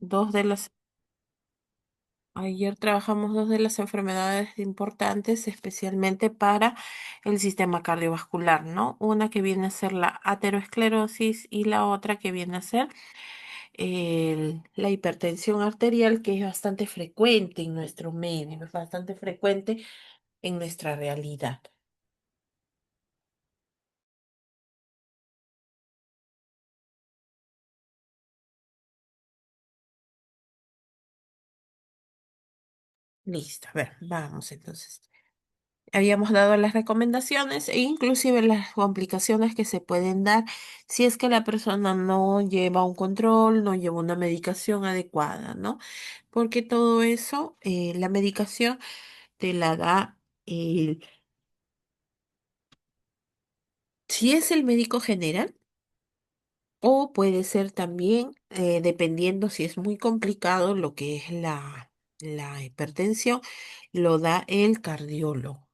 dos de las, ayer trabajamos dos de las enfermedades importantes, especialmente para el sistema cardiovascular, ¿no? Una que viene a ser la aterosclerosis y la otra que viene a ser la hipertensión arterial, que es bastante frecuente en nuestro medio, es bastante frecuente en nuestra realidad. Listo, a ver, vamos entonces. Habíamos dado las recomendaciones e inclusive las complicaciones que se pueden dar si es que la persona no lleva un control, no lleva una medicación adecuada, ¿no? Porque todo eso, la medicación te la da el, si es el médico general, o puede ser también, dependiendo si es muy complicado lo que es la hipertensión, lo da el cardiólogo.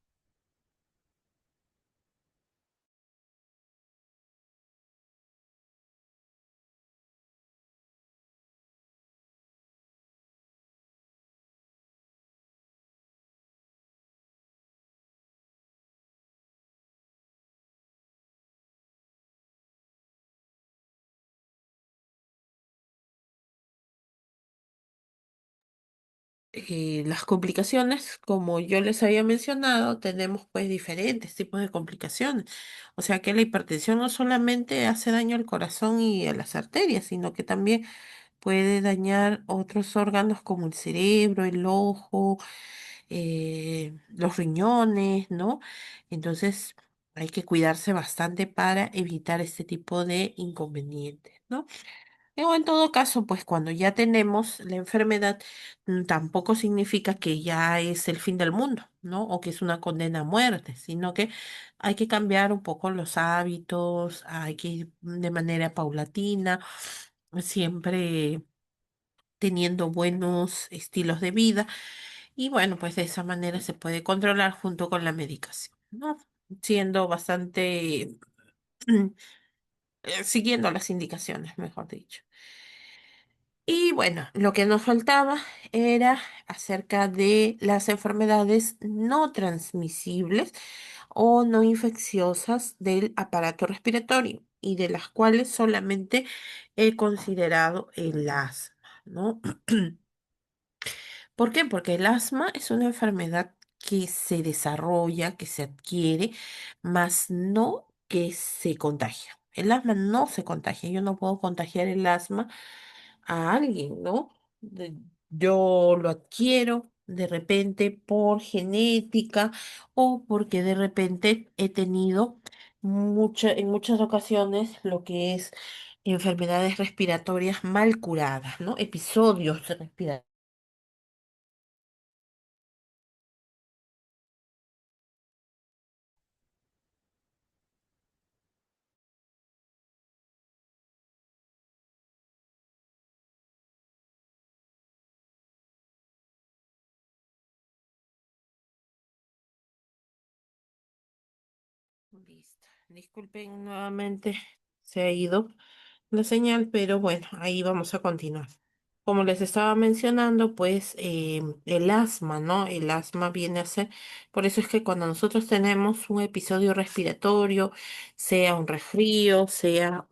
Las complicaciones, como yo les había mencionado, tenemos pues diferentes tipos de complicaciones. O sea que la hipertensión no solamente hace daño al corazón y a las arterias, sino que también puede dañar otros órganos como el cerebro, el ojo, los riñones, ¿no? Entonces hay que cuidarse bastante para evitar este tipo de inconvenientes, ¿no? O en todo caso, pues cuando ya tenemos la enfermedad, tampoco significa que ya es el fin del mundo, ¿no? O que es una condena a muerte, sino que hay que cambiar un poco los hábitos, hay que ir de manera paulatina, siempre teniendo buenos estilos de vida y bueno, pues de esa manera se puede controlar junto con la medicación, ¿no? Siendo bastante, siguiendo las indicaciones, mejor dicho. Y bueno, lo que nos faltaba era acerca de las enfermedades no transmisibles o no infecciosas del aparato respiratorio y de las cuales solamente he considerado el asma, ¿no? ¿Por qué? Porque el asma es una enfermedad que se desarrolla, que se adquiere, más no que se contagia. El asma no se contagia. Yo no puedo contagiar el asma a alguien, ¿no? Yo lo adquiero de repente por genética o porque de repente he tenido en muchas ocasiones lo que es enfermedades respiratorias mal curadas, ¿no? Episodios respiratorios. Listo. Disculpen nuevamente, se ha ido la señal, pero bueno, ahí vamos a continuar. Como les estaba mencionando, pues el asma, ¿no? El asma viene a ser, por eso es que cuando nosotros tenemos un episodio respiratorio, sea un resfrío, sea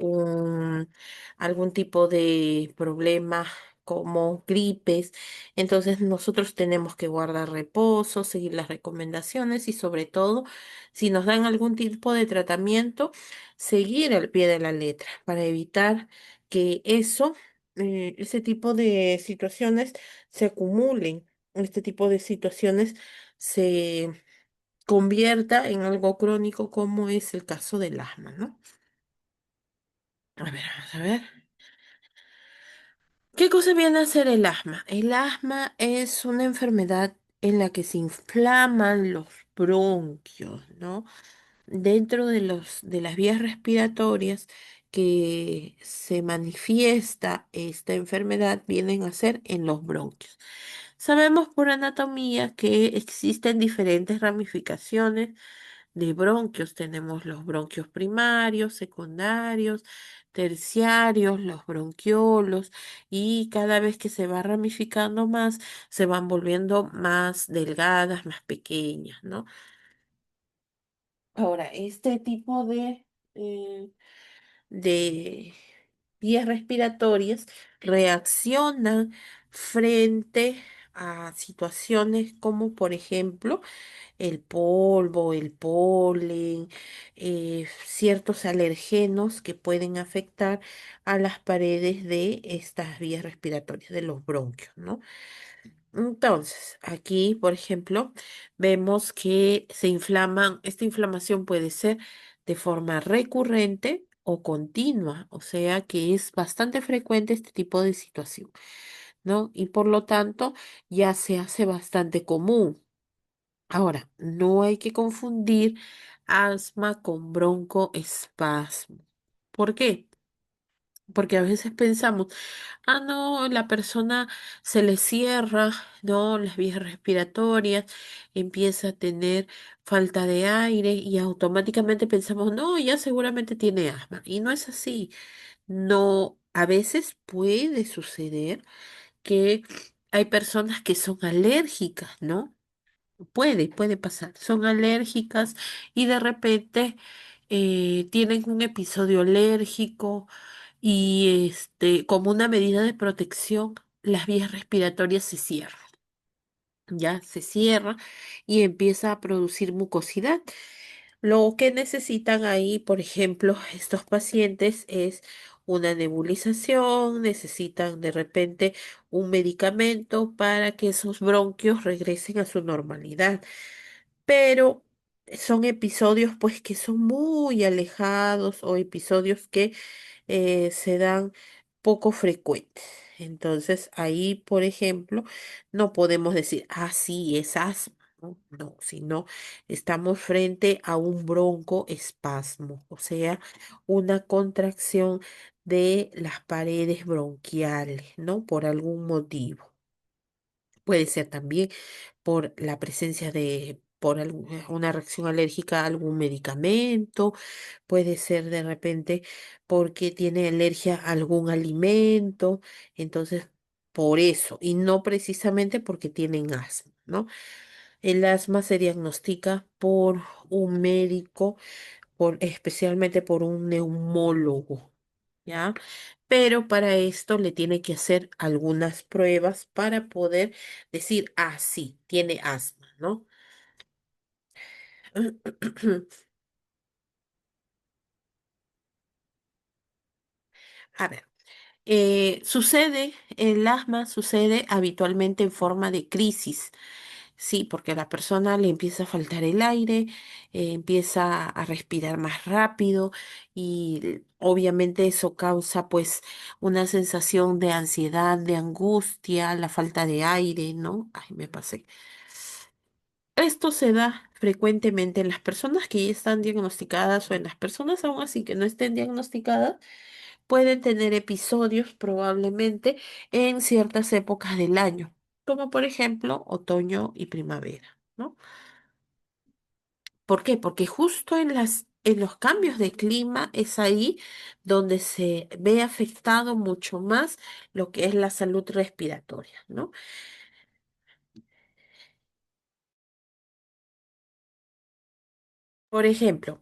algún tipo de problema como gripes, entonces nosotros tenemos que guardar reposo, seguir las recomendaciones y sobre todo, si nos dan algún tipo de tratamiento, seguir al pie de la letra para evitar que ese tipo de situaciones se acumulen, este tipo de situaciones se convierta en algo crónico como es el caso del asma, ¿no? A ver, vamos a ver. ¿Qué cosa viene a ser el asma? El asma es una enfermedad en la que se inflaman los bronquios, ¿no? Dentro de de las vías respiratorias que se manifiesta esta enfermedad vienen a ser en los bronquios. Sabemos por anatomía que existen diferentes ramificaciones de bronquios. Tenemos los bronquios primarios, secundarios, terciarios, los bronquiolos, y cada vez que se va ramificando más, se van volviendo más delgadas, más pequeñas, ¿no? Ahora, este tipo eh, de vías respiratorias reaccionan frente a situaciones como, por ejemplo, el polvo, el polen, ciertos alergenos que pueden afectar a las paredes de estas vías respiratorias, de los bronquios, ¿no? Entonces, aquí, por ejemplo, vemos que se inflaman, esta inflamación puede ser de forma recurrente o continua, o sea que es bastante frecuente este tipo de situación, ¿no? Y por lo tanto, ya se hace bastante común. Ahora, no hay que confundir asma con broncoespasmo. ¿Por qué? Porque a veces pensamos, ah, no, la persona se le cierra, ¿no? Las vías respiratorias, empieza a tener falta de aire y automáticamente pensamos, no, ya seguramente tiene asma. Y no es así. No, a veces puede suceder que hay personas que son alérgicas, ¿no? Puede pasar. Son alérgicas y de repente tienen un episodio alérgico y como una medida de protección, las vías respiratorias se cierran. Ya se cierra y empieza a producir mucosidad. Lo que necesitan ahí, por ejemplo, estos pacientes es una nebulización, necesitan de repente un medicamento para que esos bronquios regresen a su normalidad, pero son episodios pues que son muy alejados o episodios que se dan poco frecuentes. Entonces ahí, por ejemplo, no podemos decir, ah, sí, es asma. No, no, sino estamos frente a un broncoespasmo, o sea, una contracción de las paredes bronquiales, ¿no? Por algún motivo. Puede ser también por la presencia una reacción alérgica a algún medicamento, puede ser de repente porque tiene alergia a algún alimento, entonces por eso, y no precisamente porque tienen asma, ¿no? El asma se diagnostica por un médico, especialmente por un neumólogo, ¿ya? Pero para esto le tiene que hacer algunas pruebas para poder decir, ah, sí, tiene asma, ¿no? A ver, el asma sucede habitualmente en forma de crisis. Sí, porque a la persona le empieza a faltar el aire, empieza a respirar más rápido y obviamente eso causa pues una sensación de ansiedad, de angustia, la falta de aire, ¿no? Ay, me pasé. Esto se da frecuentemente en las personas que ya están diagnosticadas o en las personas aún así que no estén diagnosticadas, pueden tener episodios probablemente en ciertas épocas del año, como por ejemplo otoño y primavera, ¿no? ¿Por qué? Porque justo en los cambios de clima es ahí donde se ve afectado mucho más lo que es la salud respiratoria, ¿no? Por ejemplo,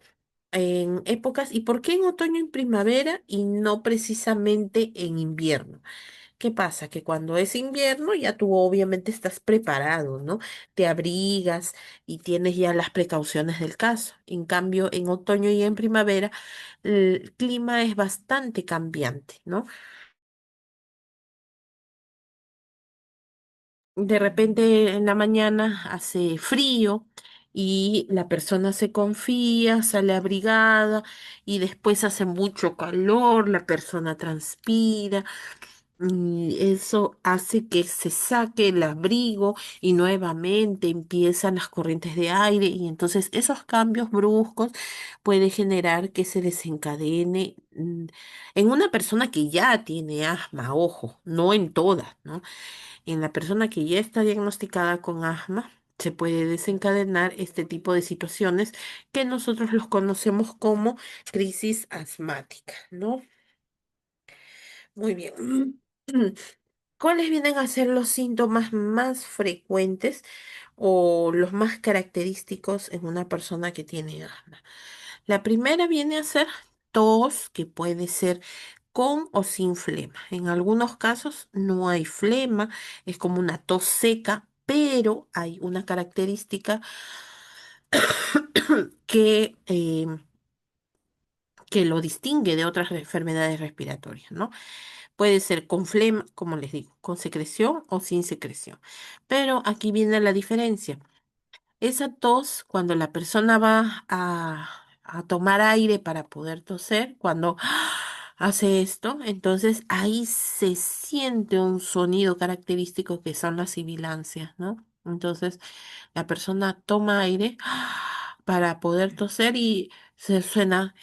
en épocas, ¿y por qué en otoño y primavera y no precisamente en invierno? ¿Qué pasa? Que cuando es invierno ya tú obviamente estás preparado, ¿no? Te abrigas y tienes ya las precauciones del caso. En cambio, en otoño y en primavera el clima es bastante cambiante, ¿no? De repente en la mañana hace frío y la persona se confía, sale abrigada y después hace mucho calor, la persona transpira. Y eso hace que se saque el abrigo y nuevamente empiezan las corrientes de aire y entonces esos cambios bruscos puede generar que se desencadene en una persona que ya tiene asma, ojo, no en todas, ¿no? En la persona que ya está diagnosticada con asma se puede desencadenar este tipo de situaciones que nosotros los conocemos como crisis asmática, ¿no? Muy bien. ¿Cuáles vienen a ser los síntomas más frecuentes o los más característicos en una persona que tiene asma? La primera viene a ser tos, que puede ser con o sin flema. En algunos casos no hay flema, es como una tos seca, pero hay una característica que, que lo distingue de otras enfermedades respiratorias, ¿no? Puede ser con flema, como les digo, con secreción o sin secreción. Pero aquí viene la diferencia. Esa tos, cuando la persona va a tomar aire para poder toser, cuando hace esto, entonces ahí se siente un sonido característico que son las sibilancias, ¿no? Entonces la persona toma aire para poder toser y se suena.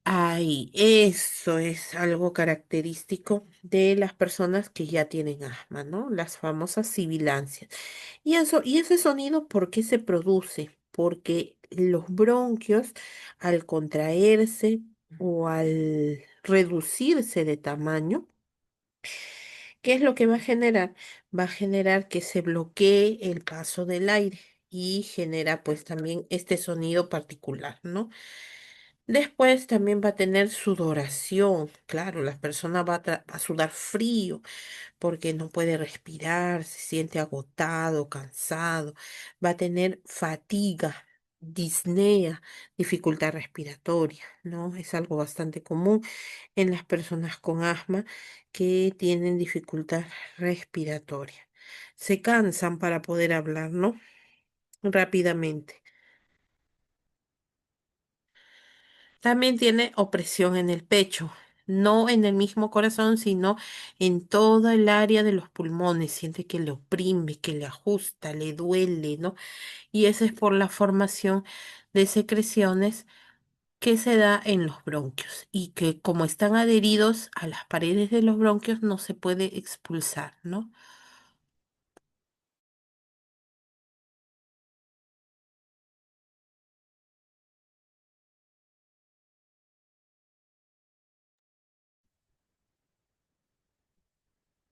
Ay, eso es algo característico de las personas que ya tienen asma, ¿no? Las famosas sibilancias. Y ese sonido, ¿por qué se produce? Porque los bronquios, al contraerse o al reducirse de tamaño, ¿qué es lo que va a generar? Va a generar que se bloquee el paso del aire y genera pues también este sonido particular, ¿no? Después también va a tener sudoración. Claro, la persona va a sudar frío porque no puede respirar, se siente agotado, cansado. Va a tener fatiga, disnea, dificultad respiratoria, ¿no? Es algo bastante común en las personas con asma que tienen dificultad respiratoria. Se cansan para poder hablar, ¿no? Rápidamente. También tiene opresión en el pecho, no en el mismo corazón, sino en toda el área de los pulmones. Siente que le oprime, que le ajusta, le duele, ¿no? Y eso es por la formación de secreciones que se da en los bronquios y que como están adheridos a las paredes de los bronquios no se puede expulsar, ¿no?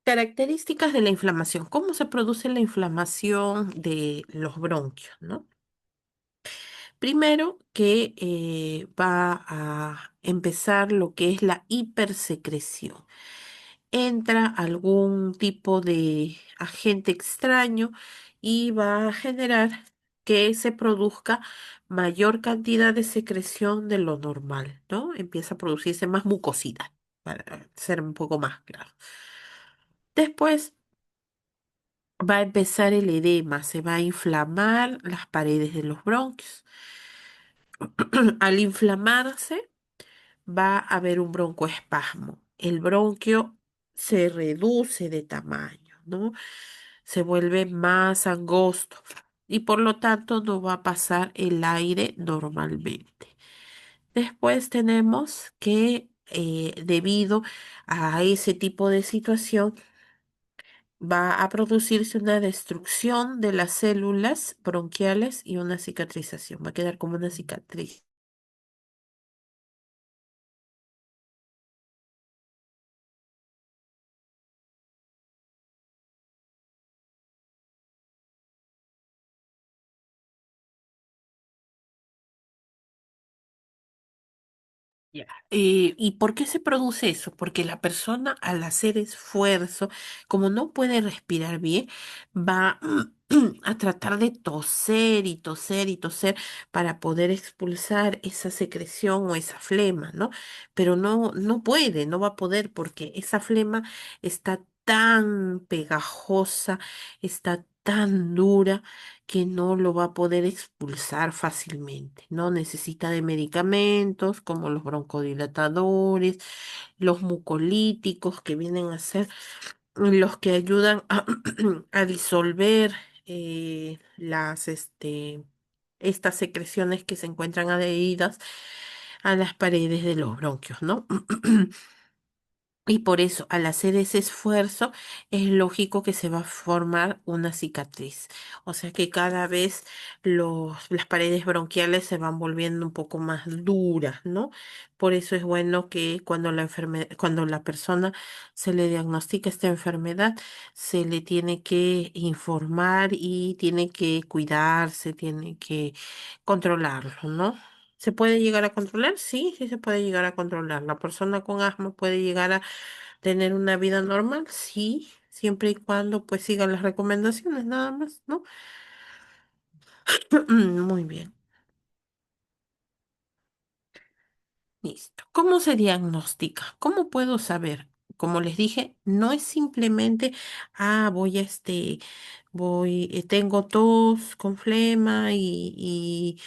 Características de la inflamación. ¿Cómo se produce la inflamación de los bronquios, ¿no? Primero que va a empezar lo que es la hipersecreción. Entra algún tipo de agente extraño y va a generar que se produzca mayor cantidad de secreción de lo normal, ¿no? Empieza a producirse más mucosidad, para ser un poco más claro. Después va a empezar el edema, se va a inflamar las paredes de los bronquios. Al inflamarse, va a haber un broncoespasmo. El bronquio se reduce de tamaño, ¿no? Se vuelve más angosto y por lo tanto no va a pasar el aire normalmente. Después tenemos que debido a ese tipo de situación va a producirse una destrucción de las células bronquiales y una cicatrización. Va a quedar como una cicatriz. Ya. ¿Y por qué se produce eso? Porque la persona al hacer esfuerzo, como no puede respirar bien, va a tratar de toser y toser y toser para poder expulsar esa secreción o esa flema, ¿no? Pero no puede, no va a poder porque esa flema está tan pegajosa, está tan dura que no lo va a poder expulsar fácilmente, ¿no? Necesita de medicamentos como los broncodilatadores, los mucolíticos que vienen a ser los que ayudan a, a disolver estas secreciones que se encuentran adheridas a las paredes de los bronquios, ¿no? Y por eso, al hacer ese esfuerzo, es lógico que se va a formar una cicatriz. O sea que cada vez las paredes bronquiales se van volviendo un poco más duras, ¿no? Por eso es bueno que cuando la persona se le diagnostica esta enfermedad, se le tiene que informar y tiene que cuidarse, tiene que controlarlo, ¿no? ¿Se puede llegar a controlar? Sí, sí se puede llegar a controlar. La persona con asma puede llegar a tener una vida normal, sí, siempre y cuando pues siga las recomendaciones, nada más, ¿no? Muy bien, listo. ¿Cómo se diagnostica? ¿Cómo puedo saber? Como les dije, no es simplemente, voy a tengo tos con flema y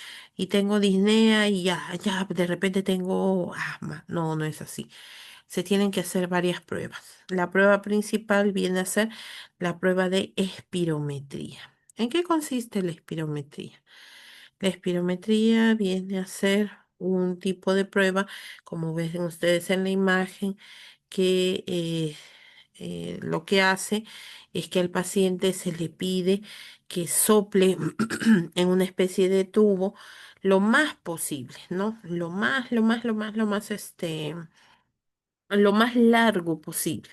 tengo disnea y ya, de repente tengo asma. No, no es así. Se tienen que hacer varias pruebas. La prueba principal viene a ser la prueba de espirometría. ¿En qué consiste la espirometría? La espirometría viene a ser un tipo de prueba, como ven ustedes en la imagen, que lo que hace es que al paciente se le pide que sople en una especie de tubo lo más posible, ¿no? Lo más largo posible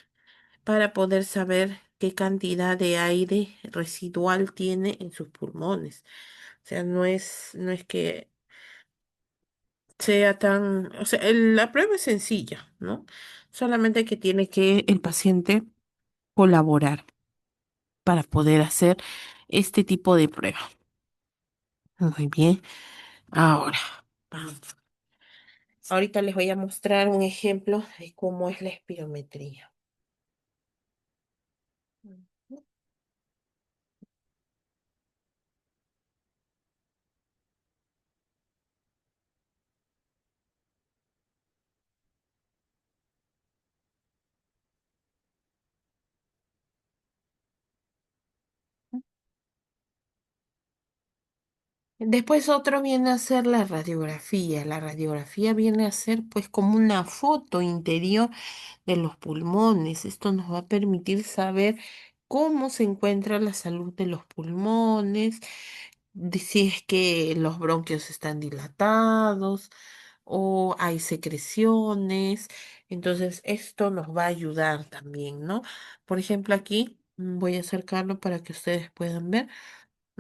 para poder saber qué cantidad de aire residual tiene en sus pulmones. O sea, no es que sea tan, o sea, la prueba es sencilla, ¿no? Solamente que tiene que el paciente colaborar para poder hacer este tipo de prueba. Muy bien. Ahora, vamos. Ahorita les voy a mostrar un ejemplo de cómo es la espirometría. Después otro viene a ser la radiografía. La radiografía viene a ser pues como una foto interior de los pulmones. Esto nos va a permitir saber cómo se encuentra la salud de los pulmones, de si es que los bronquios están dilatados o hay secreciones. Entonces esto nos va a ayudar también, ¿no? Por ejemplo, aquí voy a acercarlo para que ustedes puedan ver.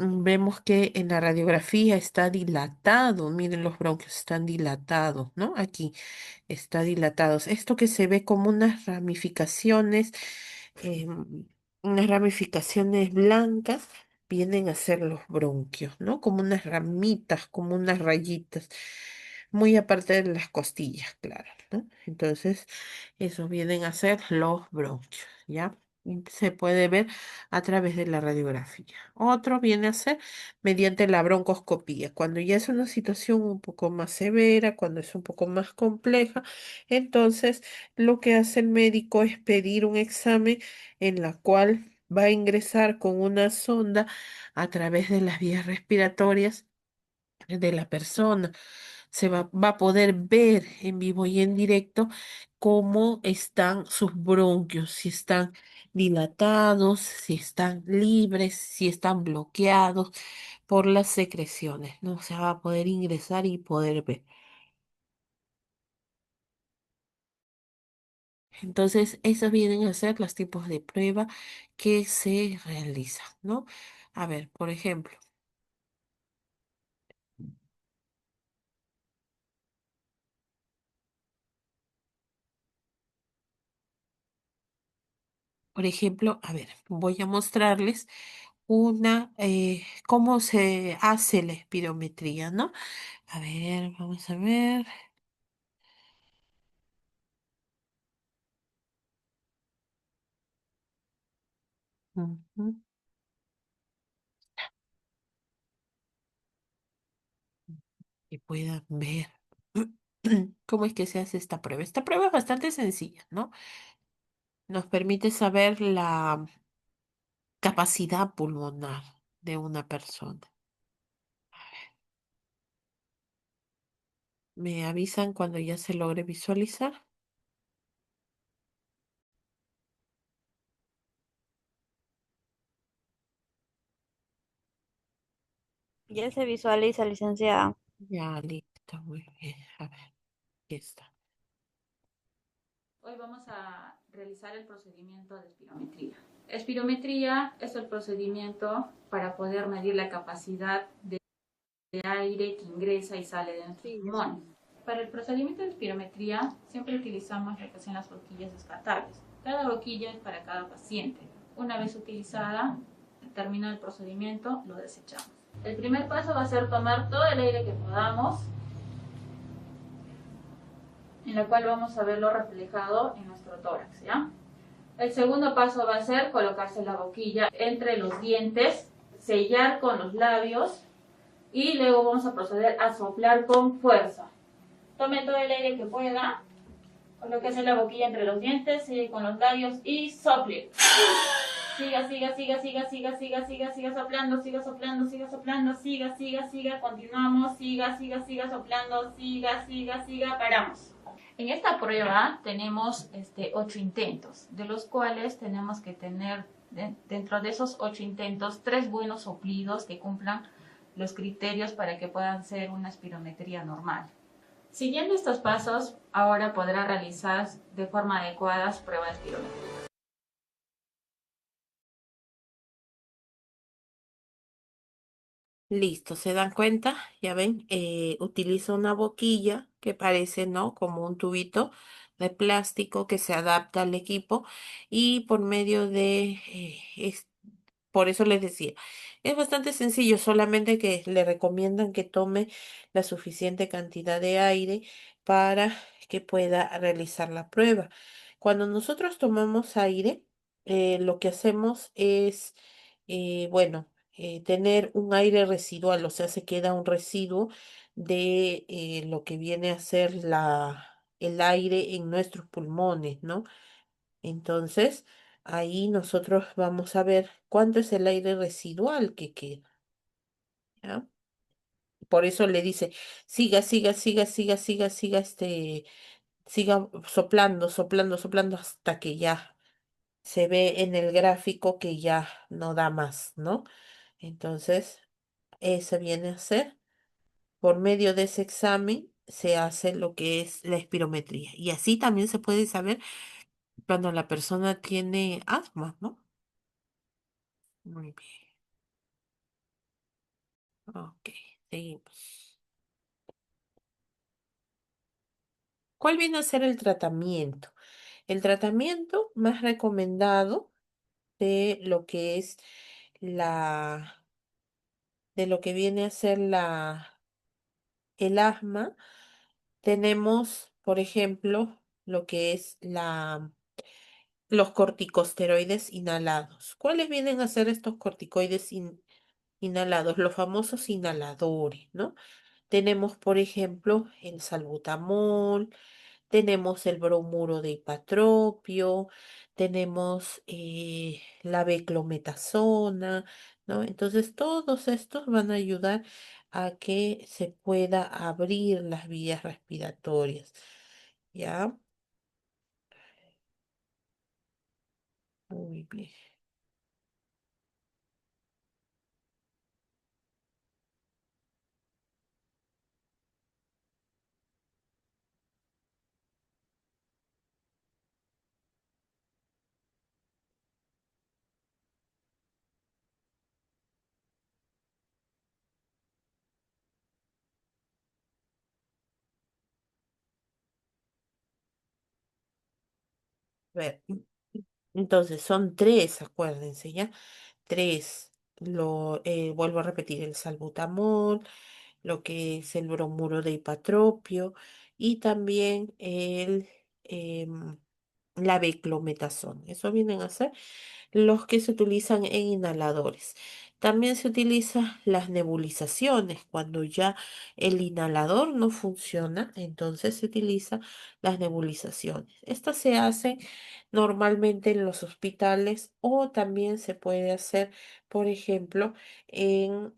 Vemos que en la radiografía está dilatado, miren los bronquios están dilatados, ¿no? Aquí está dilatados. Esto que se ve como unas ramificaciones blancas, vienen a ser los bronquios, ¿no? Como unas ramitas, como unas rayitas, muy aparte de las costillas, claro, ¿no? Entonces, eso vienen a ser los bronquios, ¿ya? Y se puede ver a través de la radiografía. Otro viene a ser mediante la broncoscopía, cuando ya es una situación un poco más severa, cuando es un poco más compleja, entonces lo que hace el médico es pedir un examen en la cual va a ingresar con una sonda a través de las vías respiratorias de la persona. Va a poder ver en vivo y en directo cómo están sus bronquios, si están dilatados, si están libres, si están bloqueados por las secreciones, ¿no? Se va a poder ingresar y poder ver. Entonces, esos vienen a ser los tipos de prueba que se realizan, ¿no? A ver, a ver, voy a mostrarles cómo se hace la espirometría, ¿no? A ver, vamos a ver. Ujú, que puedan ver cómo es que se hace esta prueba. Esta prueba es bastante sencilla, ¿no? Nos permite saber la capacidad pulmonar de una persona. Me avisan cuando ya se logre visualizar. Ya se visualiza, licenciada. Ya, listo, muy bien. A ver, aquí está. Hoy vamos a realizar el procedimiento de espirometría. Espirometría es el procedimiento para poder medir la capacidad de aire que ingresa y sale de nuestros Sí, ya sé. pulmones. Para el procedimiento de espirometría siempre utilizamos lo que son las boquillas descartables. Cada boquilla es para cada paciente. Una vez utilizada, termina el procedimiento, lo desechamos. El primer paso va a ser tomar todo el aire que podamos, en la cual vamos a verlo reflejado en nuestro tórax, ¿ya? El segundo paso va a ser colocarse la boquilla entre los dientes, sellar con los labios y luego vamos a proceder a soplar con fuerza. Tome todo el aire que pueda, colóquese la boquilla entre los dientes, selle con los labios y sople. Siga, siga, siga, siga, siga, siga, siga, siga soplando, siga soplando, siga soplando, siga, siga, siga, continuamos, siga, siga, siga soplando, siga, siga, siga, paramos. En esta prueba tenemos 8 intentos, de los cuales tenemos que tener dentro de esos 8 intentos 3 buenos soplidos que cumplan los criterios para que puedan ser una espirometría normal. Siguiendo estos pasos, ahora podrá realizar de forma adecuada su prueba de espirometría. Listo, ¿se dan cuenta? Ya ven, utilizo una boquilla que parece, ¿no? Como un tubito de plástico que se adapta al equipo y por medio de, por eso les decía, es bastante sencillo, solamente que le recomiendan que tome la suficiente cantidad de aire para que pueda realizar la prueba. Cuando nosotros tomamos aire, lo que hacemos es, bueno, tener un aire residual, o sea, se queda un residuo de lo que viene a ser el aire en nuestros pulmones, ¿no? Entonces, ahí nosotros vamos a ver cuánto es el aire residual que queda, ¿ya? Por eso le dice, siga, siga, siga, siga, siga, siga, siga soplando, soplando, soplando hasta que ya se ve en el gráfico que ya no da más, ¿no? Entonces, eso viene a ser, por medio de ese examen, se hace lo que es la espirometría. Y así también se puede saber cuando la persona tiene asma, ¿no? Muy bien. Ok, seguimos. ¿Cuál viene a ser el tratamiento? El tratamiento más recomendado de lo que es la, de lo que viene a ser el asma, tenemos, por ejemplo, lo que es los corticosteroides inhalados. ¿Cuáles vienen a ser estos corticoides inhalados? Los famosos inhaladores, ¿no? Tenemos, por ejemplo, el salbutamol, tenemos el bromuro de hipatropio, tenemos la beclometasona, ¿no? Entonces, todos estos van a ayudar a que se pueda abrir las vías respiratorias, ¿ya? Muy bien. A ver, entonces son tres, acuérdense, ¿ya? Tres. Vuelvo a repetir, el salbutamol, lo que es el bromuro de hipatropio y también em, la beclometasona. Eso vienen a ser los que se utilizan en inhaladores. También se utilizan las nebulizaciones. Cuando ya el inhalador no funciona, entonces se utilizan las nebulizaciones. Estas se hacen normalmente en los hospitales o también se puede hacer, por ejemplo, en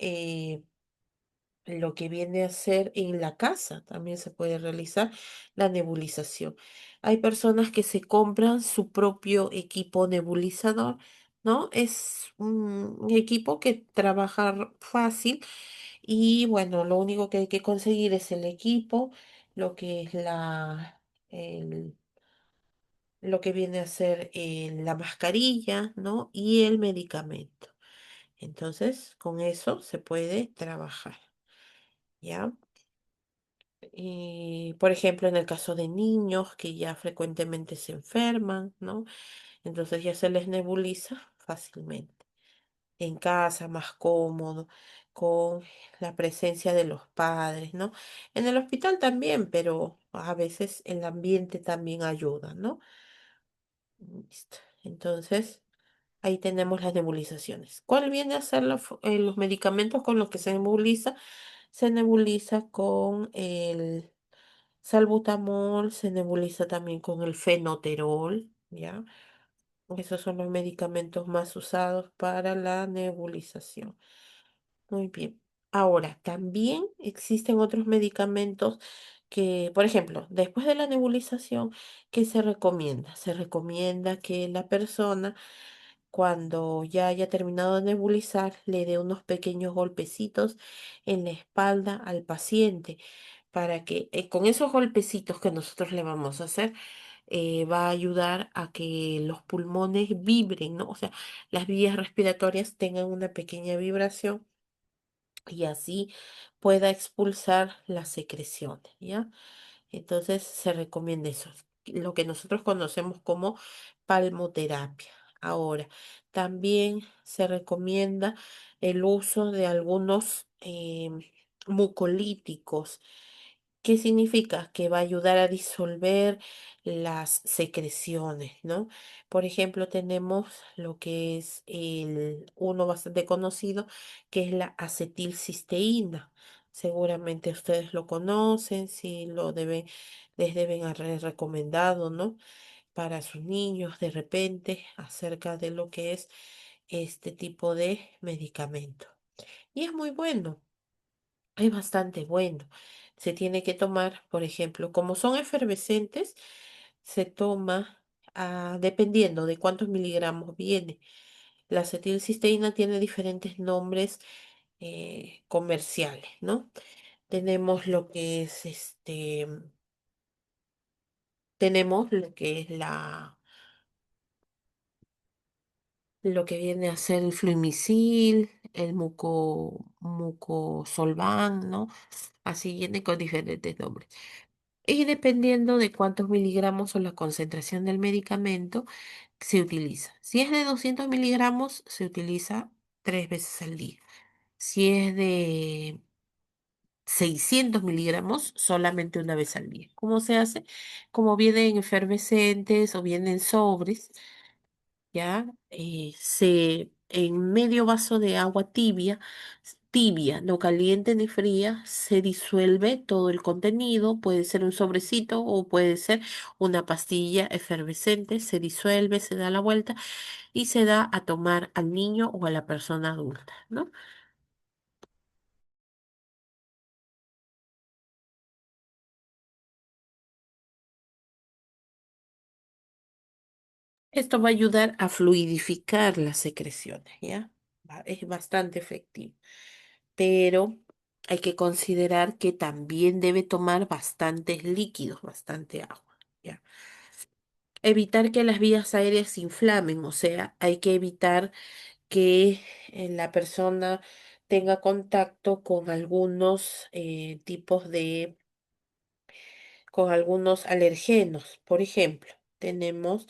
lo que viene a ser en la casa. También se puede realizar la nebulización. Hay personas que se compran su propio equipo nebulizador, ¿no? Es un equipo que trabaja fácil Y bueno, lo único que hay que conseguir es el equipo, lo que es el- lo que viene a ser la mascarilla, ¿no? Y el medicamento. Entonces, con eso se puede trabajar, ¿ya? Y, por ejemplo, en el caso de niños que ya frecuentemente se enferman, ¿no? Entonces ya se les nebuliza fácilmente. En casa, más cómodo, con la presencia de los padres, ¿no? En el hospital también, pero a veces el ambiente también ayuda, ¿no? Listo. Entonces, ahí tenemos las nebulizaciones. ¿Cuál viene a ser los medicamentos con los que se nebuliza? Se nebuliza con el salbutamol, se nebuliza también con el fenoterol, ¿ya? Esos son los medicamentos más usados para la nebulización. Muy bien. Ahora, también existen otros medicamentos que, por ejemplo, después de la nebulización, ¿qué se recomienda? Se recomienda que la persona, cuando ya haya terminado de nebulizar, le dé unos pequeños golpecitos en la espalda al paciente para que con esos golpecitos que nosotros le vamos a hacer, va a ayudar a que los pulmones vibren, ¿no? O sea, las vías respiratorias tengan una pequeña vibración y así pueda expulsar las secreciones, ¿ya? Entonces se recomienda eso, lo que nosotros conocemos como palmoterapia. Ahora, también se recomienda el uso de algunos mucolíticos. ¿Qué significa? Que va a ayudar a disolver las secreciones, ¿no? Por ejemplo, tenemos lo que es uno bastante conocido, que es la acetilcisteína. Seguramente ustedes lo conocen, si les deben haber recomendado, ¿no? Para sus niños de repente acerca de lo que es este tipo de medicamento. Y es muy bueno. Es bastante bueno. Se tiene que tomar, por ejemplo, como son efervescentes, se toma dependiendo de cuántos miligramos viene. La acetilcisteína tiene diferentes nombres comerciales, ¿no? Tenemos lo que es tenemos lo que es lo que viene a ser el fluimicil, el mucosolvan, ¿no? Así viene con diferentes nombres. Y dependiendo de cuántos miligramos o la concentración del medicamento se utiliza. Si es de 200 miligramos, se utiliza 3 veces al día. Si es de 600 miligramos, solamente 1 vez al día. ¿Cómo se hace? Como vienen efervescentes o vienen sobres, ¿ya? En medio vaso de agua tibia, tibia, no caliente ni fría, se disuelve todo el contenido, puede ser un sobrecito o puede ser una pastilla efervescente, se disuelve, se da la vuelta y se da a tomar al niño o a la persona adulta, ¿no? Esto va a ayudar a fluidificar las secreciones, ¿ya? Es bastante efectivo, pero hay que considerar que también debe tomar bastantes líquidos, bastante agua, ¿ya? Evitar que las vías aéreas se inflamen, o sea, hay que evitar que la persona tenga contacto con algunos tipos con algunos alergenos. Por ejemplo, tenemos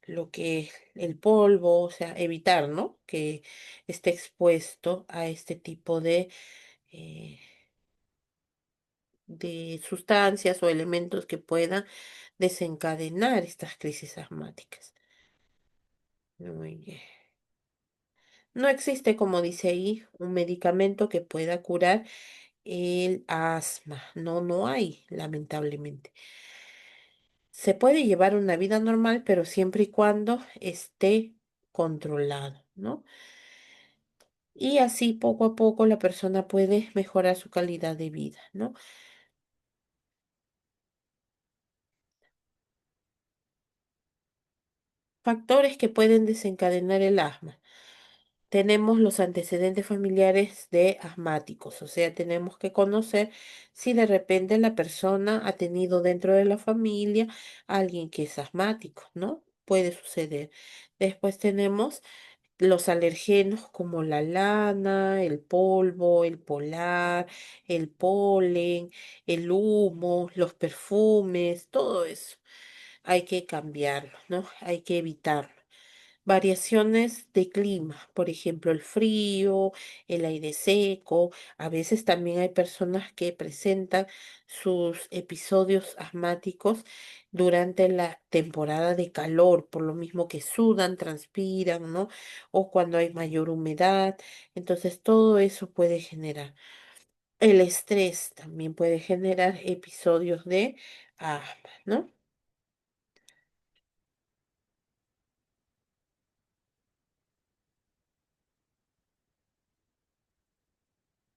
lo que es el polvo, o sea, evitar, ¿no? Que esté expuesto a este tipo eh, de sustancias o elementos que puedan desencadenar estas crisis asmáticas. Muy bien. No existe, como dice ahí, un medicamento que pueda curar el asma. No, no hay, lamentablemente. Se puede llevar una vida normal, pero siempre y cuando esté controlado, ¿no? Y así poco a poco la persona puede mejorar su calidad de vida, ¿no? Factores que pueden desencadenar el asma. tenemos los antecedentes familiares de asmáticos, o sea, tenemos que conocer si de repente la persona ha tenido dentro de la familia alguien que es asmático, ¿no? Puede suceder. Después tenemos los alergenos como la lana, el polvo, el polar, el polen, el humo, los perfumes, todo eso. Hay que cambiarlo, ¿no? Hay que evitarlo. Variaciones de clima, por ejemplo, el frío, el aire seco. A veces también hay personas que presentan sus episodios asmáticos durante la temporada de calor, por lo mismo que sudan, transpiran, ¿no? O cuando hay mayor humedad. Entonces, todo eso puede generar. El estrés también puede generar episodios de asma, ¿no?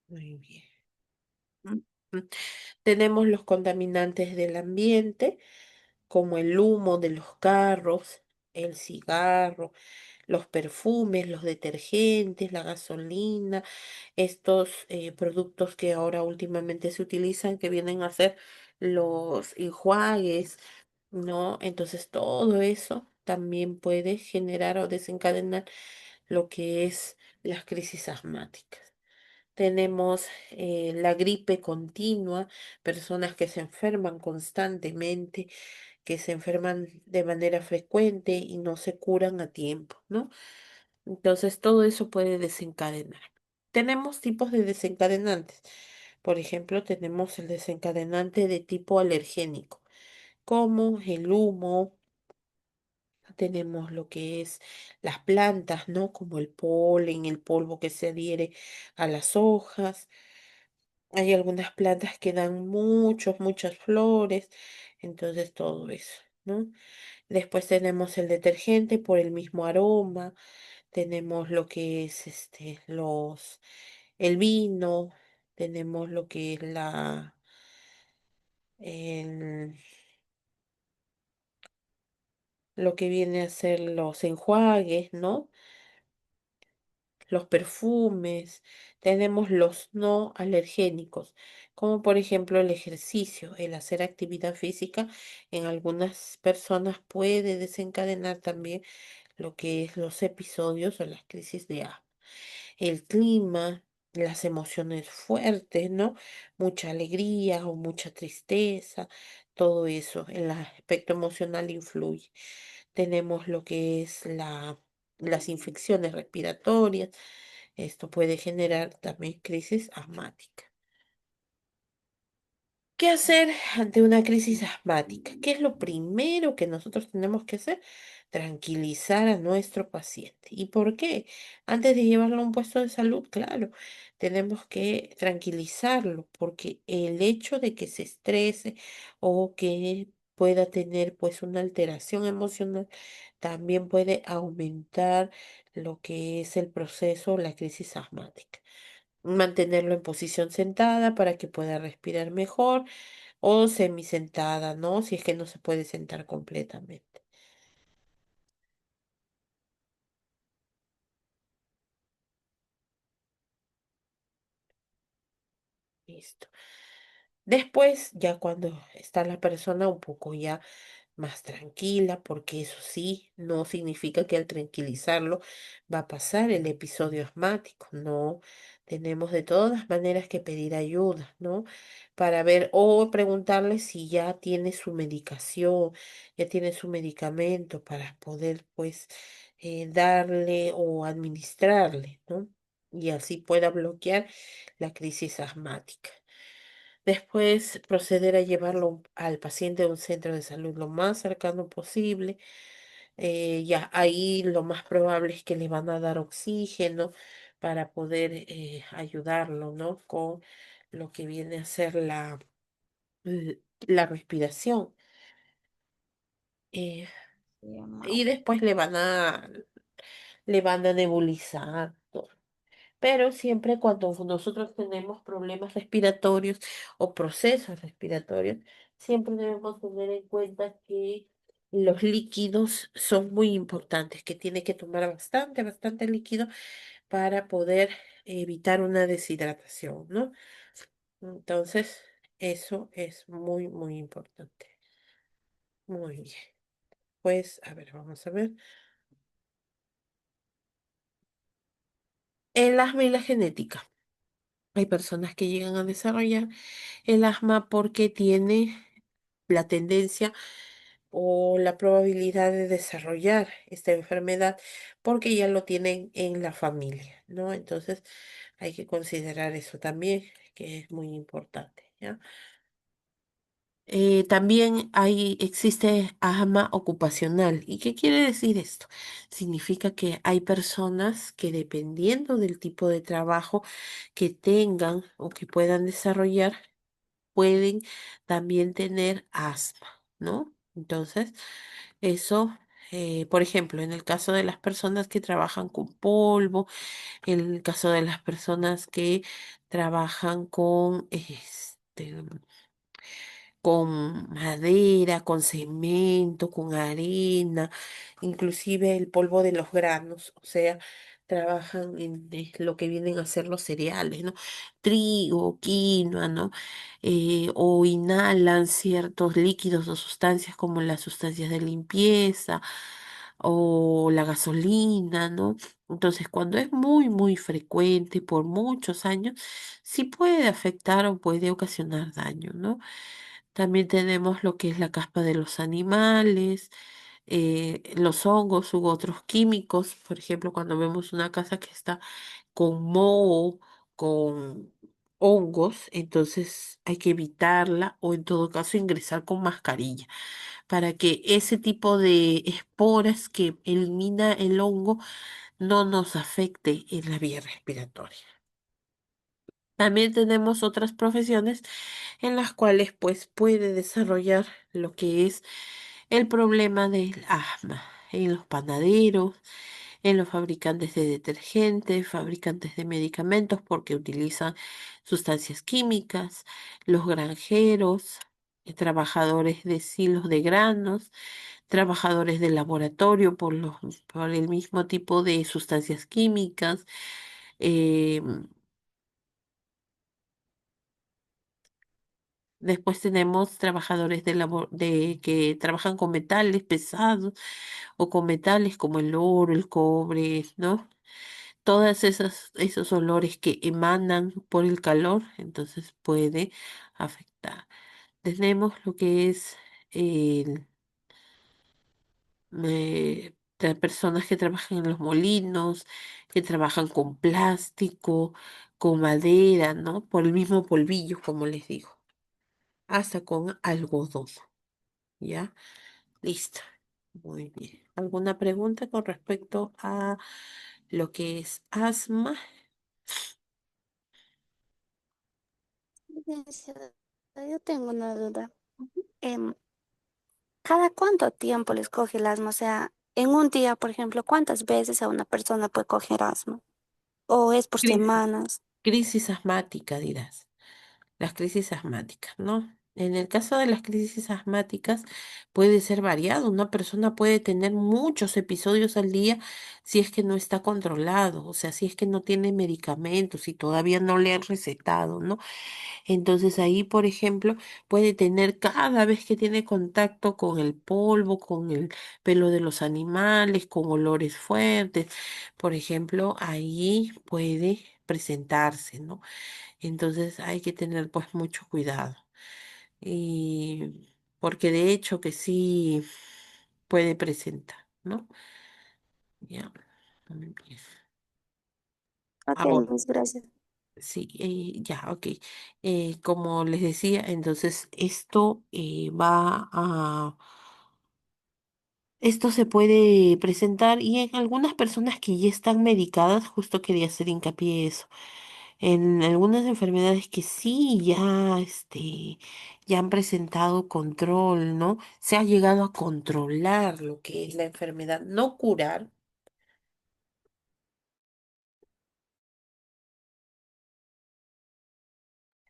Muy bien. Mm, mm. Tenemos los contaminantes del ambiente, como el humo de los carros, el cigarro, los perfumes, los detergentes, la gasolina, estos productos que ahora últimamente se utilizan, que vienen a ser los enjuagues, ¿no? Entonces todo eso también puede generar o desencadenar lo que es las crisis asmáticas. Tenemos la gripe continua, personas que se enferman constantemente, que se enferman de manera frecuente y no se curan a tiempo, ¿no? Entonces todo eso puede desencadenar. Tenemos tipos de desencadenantes. Por ejemplo, tenemos el desencadenante de tipo alergénico, como el humo, tenemos lo que es las plantas, ¿no? Como el polen, el polvo que se adhiere a las hojas. Hay algunas plantas que dan muchas flores, entonces todo eso, ¿no? Después tenemos el detergente por el mismo aroma, tenemos lo que es el vino, tenemos lo que es el- lo que viene a ser los enjuagues, ¿no? Los perfumes, tenemos los no alergénicos, como por ejemplo el ejercicio, el hacer actividad física, en algunas personas puede desencadenar también lo que es los episodios o las crisis de asma. El clima, las emociones fuertes, ¿no? Mucha alegría o mucha tristeza, todo eso, el aspecto emocional influye. Tenemos lo que es las infecciones respiratorias. Esto puede generar también crisis asmática. ¿Qué hacer ante una crisis asmática? ¿Qué es lo primero que nosotros tenemos que hacer? Tranquilizar a nuestro paciente. ¿Y por qué? Antes de llevarlo a un puesto de salud, claro, tenemos que tranquilizarlo, porque el hecho de que se estrese o que pueda tener pues una alteración emocional también puede aumentar lo que es el proceso, la crisis asmática. Mantenerlo en posición sentada para que pueda respirar mejor o semisentada, ¿no? Si es que no se puede sentar completamente. Listo. Después, ya cuando está la persona un poco ya más tranquila, porque eso sí, no significa que al tranquilizarlo va a pasar el episodio asmático, no. Tenemos de todas maneras que pedir ayuda, ¿no? Para ver o preguntarle si ya tiene su medicación, ya tiene su medicamento para poder, pues, darle o administrarle, ¿no? Y así pueda bloquear la crisis asmática. Después proceder a llevarlo al paciente a un centro de salud lo más cercano posible. Ya ahí lo más probable es que le van a dar oxígeno para poder ayudarlo, ¿no? Con lo que viene a ser la respiración. Eh, Sí, Mau. y después le van a nebulizar. Pero siempre cuando nosotros tenemos problemas respiratorios o procesos respiratorios, siempre debemos tener en cuenta que los líquidos son muy importantes, que tiene que tomar bastante líquido para poder evitar una deshidratación, ¿no? Entonces, eso es muy, muy importante. Muy bien. Pues, a ver, vamos a ver. El asma y la genética. Hay personas que llegan a desarrollar el asma porque tiene la tendencia o la probabilidad de desarrollar esta enfermedad porque ya lo tienen en la familia, ¿no? Entonces hay que considerar eso también, que es muy importante, ¿ya? También existe asma ocupacional. ¿Y qué quiere decir esto? Significa que hay personas que dependiendo del tipo de trabajo que tengan o que puedan desarrollar, pueden también tener asma, ¿no? Entonces, eso, por ejemplo, en el caso de las personas que trabajan con polvo, en el caso de las personas que trabajan con madera, con cemento, con arena, inclusive el polvo de los granos, o sea, trabajan en lo que vienen a ser los cereales, ¿no? Trigo, quinoa, ¿no? O inhalan ciertos líquidos o sustancias como las sustancias de limpieza o la gasolina, ¿no? Entonces, cuando es muy, muy frecuente por muchos años, sí puede afectar o puede ocasionar daño, ¿no? También tenemos lo que es la caspa de los animales, los hongos u otros químicos. Por ejemplo, cuando vemos una casa que está con moho, con hongos, entonces hay que evitarla o en todo caso ingresar con mascarilla para que ese tipo de esporas que elimina el hongo no nos afecte en la vía respiratoria. También tenemos otras profesiones en las cuales pues puede desarrollar lo que es el problema del asma en los panaderos, en los fabricantes de detergentes, fabricantes de medicamentos porque utilizan sustancias químicas, los granjeros, trabajadores de silos de granos, trabajadores de laboratorio por el mismo tipo de sustancias químicas. em, Después tenemos trabajadores de que trabajan con metales pesados o con metales como el oro, el cobre, ¿no? Todas esos olores que emanan por el calor, entonces puede afectar. Tenemos lo que es el, personas que trabajan en los molinos, que trabajan con plástico, con madera, ¿no? Por el mismo polvillo, como les digo, hasta con algodón. ¿Ya? Listo. Muy bien. ¿Alguna pregunta con respecto a lo que es asma? Licenciada, yo tengo una duda. Em, ¿Cada cuánto tiempo les coge el asma? O sea, en un día, por ejemplo, ¿cuántas veces a una persona puede coger asma? ¿O es por Crisis. semanas? Crisis asmática, dirás. Las crisis asmáticas, ¿no? En el caso de las crisis asmáticas puede ser variado. Una persona puede tener muchos episodios al día si es que no está controlado, o sea, si es que no tiene medicamentos y todavía no le han recetado, ¿no? Entonces ahí, por ejemplo, puede tener cada vez que tiene contacto con el polvo, con el pelo de los animales, con olores fuertes, por ejemplo, ahí puede presentarse, ¿no? Entonces hay que tener pues mucho cuidado. Y porque de hecho que sí puede presentar, ¿no? Ya. Muy bien. Ok, Ahora, Miss, gracias. sí, ya, ok. Como les decía, entonces esto se puede presentar y en algunas personas que ya están medicadas, justo quería hacer hincapié en eso. En algunas enfermedades que sí ya han presentado control, ¿no? Se ha llegado a controlar lo que es la enfermedad, no curar.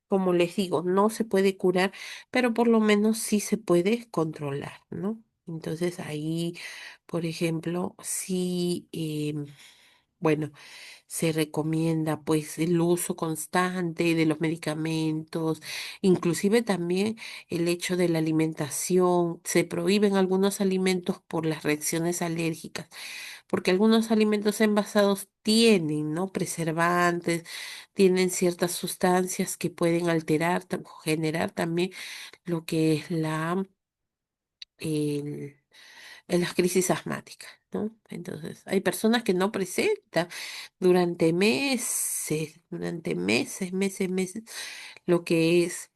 Como les digo, no se puede curar, pero por lo menos sí se puede controlar, ¿no? Entonces ahí, por ejemplo, sí, bueno. se recomienda pues el uso constante de los medicamentos, inclusive también el hecho de la alimentación. Se prohíben algunos alimentos por las reacciones alérgicas, porque algunos alimentos envasados tienen, ¿no? Preservantes, tienen ciertas sustancias que pueden alterar, generar también lo que es el- las crisis asmáticas, ¿no? Entonces, hay personas que no presentan durante meses, lo que es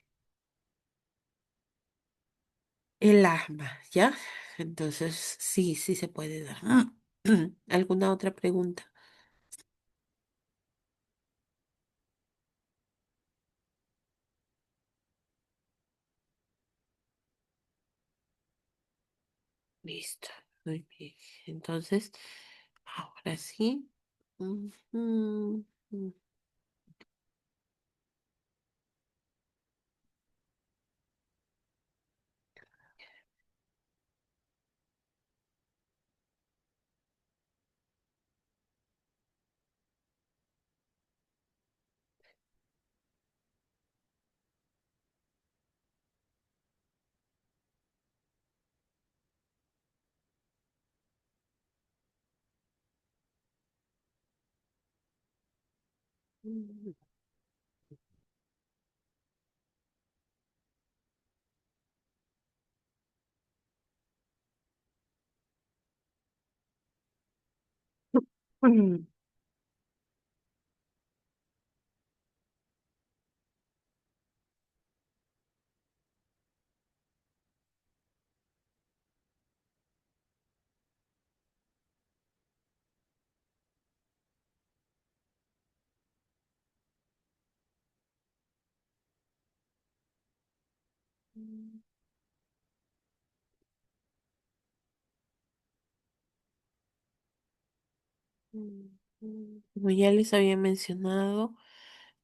el asma, ¿ya? Entonces, sí, sí se puede dar. ¿Alguna otra pregunta? Listo, muy bien. Entonces, ahora sí. Ujú, ujú. Ujú. Como ya les había mencionado,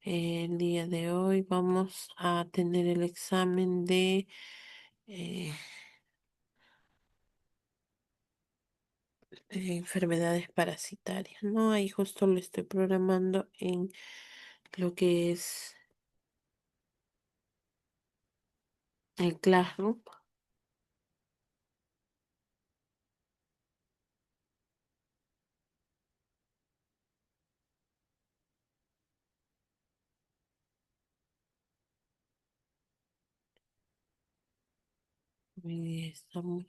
el día de hoy vamos a tener el examen eh, de enfermedades parasitarias, ¿no? Ahí justo lo estoy programando en lo que es el Classroom. Y estamos.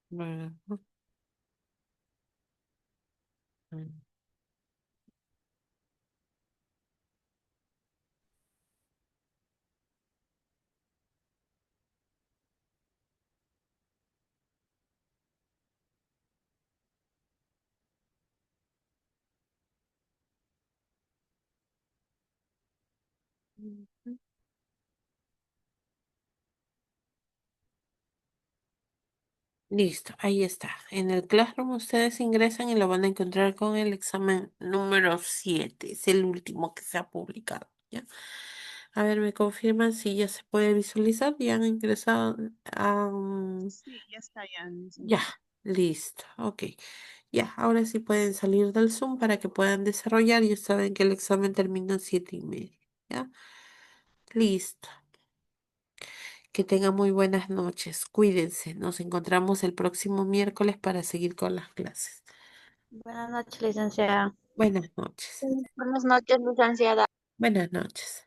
Bueno, listo, ahí está. En el Classroom ustedes ingresan y lo van a encontrar con el examen número 7. Es el último que se ha publicado, ¿ya? A ver, me confirman si ya se puede visualizar. Ya han ingresado. Sí, ya está, ya, Ya, licenciada. listo. Ok. Ya, ahora sí pueden salir del Zoom para que puedan desarrollar. Ya saben que el examen termina a 7:30. ¿Ya? Listo. Que tengan muy buenas noches. Cuídense. Nos encontramos el próximo miércoles para seguir con las clases. Buenas noches, licenciada. Buenas noches. Buenas noches, licenciada. Buenas noches.